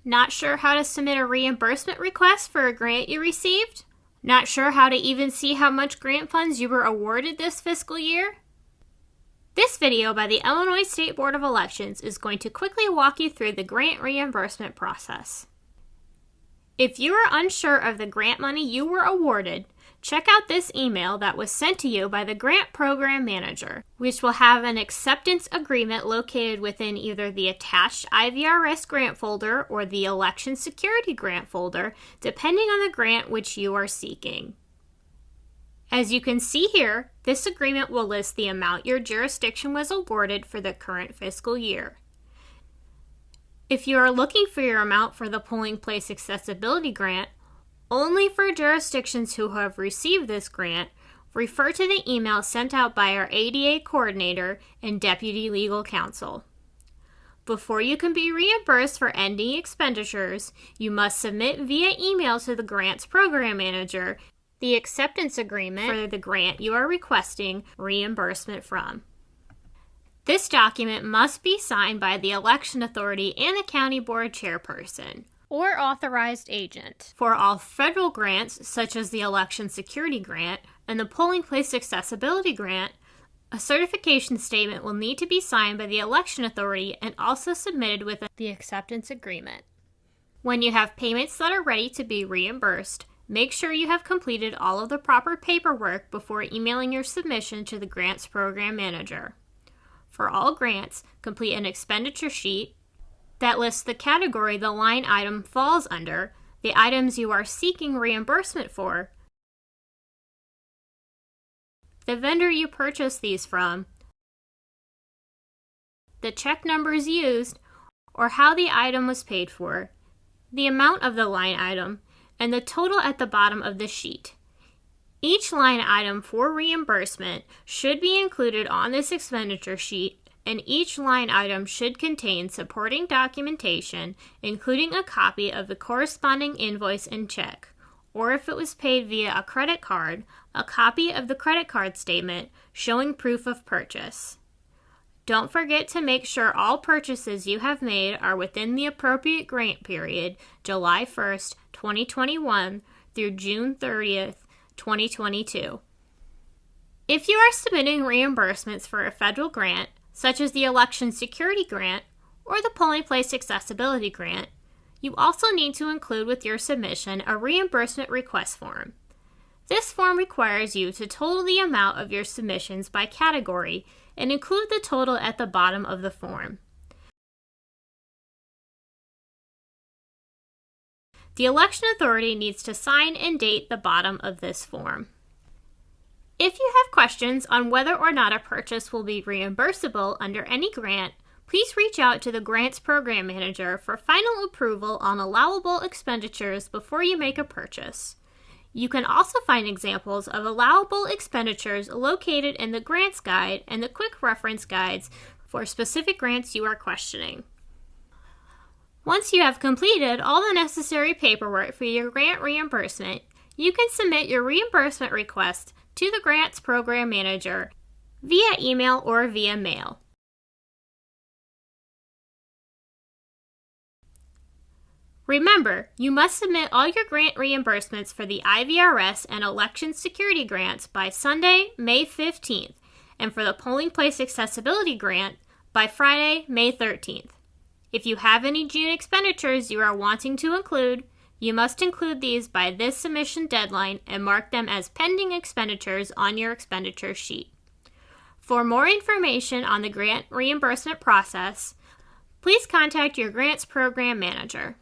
Not sure how to submit a reimbursement request for a grant you received? Not sure how to even see how much grant funds you were awarded this fiscal year? This video by the Illinois State Board of Elections is going to quickly walk you through the grant reimbursement process. If you are unsure of the grant money you were awarded, check out this email that was sent to you by the Grant Program Manager, which will have an acceptance agreement located within either the attached IVRS grant folder or the Election Security grant folder, depending on the grant which you are seeking. As you can see here, this agreement will list the amount your jurisdiction was awarded for the current fiscal year. If you are looking for your amount for the Polling Place Accessibility Grant, only for jurisdictions who have received this grant, refer to the email sent out by our ADA Coordinator and Deputy Legal Counsel. Before you can be reimbursed for ending expenditures, you must submit via email to the Grants Program Manager the acceptance agreement for the grant you are requesting reimbursement from. This document must be signed by the election authority and the county board chairperson or authorized agent. For all federal grants, such as the Election Security Grant and the Polling Place Accessibility Grant, a certification statement will need to be signed by the election authority and also submitted with the acceptance agreement. When you have payments that are ready to be reimbursed, make sure you have completed all of the proper paperwork before emailing your submission to the Grants Program Manager. For all grants, complete an expenditure sheet that lists the category the line item falls under, the items you are seeking reimbursement for, the vendor you purchased these from, the check numbers used, or how the item was paid for, the amount of the line item, and the total at the bottom of the sheet. Each line item for reimbursement should be included on this expenditure sheet, and each line item should contain supporting documentation, including a copy of the corresponding invoice and check, or if it was paid via a credit card, a copy of the credit card statement showing proof of purchase. Don't forget to make sure all purchases you have made are within the appropriate grant period, July 1st, 2021 through June 30th, 2022. If you are submitting reimbursements for a federal grant, such as the Election Security Grant or the Polling Place Accessibility Grant, you also need to include with your submission a reimbursement request form. This form requires you to total the amount of your submissions by category and include the total at the bottom of the form. The election authority needs to sign and date the bottom of this form. If you have questions on whether or not a purchase will be reimbursable under any grant, please reach out to the Grants Program Manager for final approval on allowable expenditures before you make a purchase. You can also find examples of allowable expenditures located in the Grants Guide and the Quick Reference Guides for specific grants you are questioning. Once you have completed all the necessary paperwork for your grant reimbursement, you can submit your reimbursement request to the Grants Program Manager via email or via mail. Remember, you must submit all your grant reimbursements for the IVRS and Election Security grants by Sunday, May 15th, and for the Polling Place Accessibility Grant by Friday, May 13th. If you have any June expenditures you are wanting to include, you must include these by this submission deadline and mark them as pending expenditures on your expenditure sheet. For more information on the grant reimbursement process, please contact your Grants Program Manager.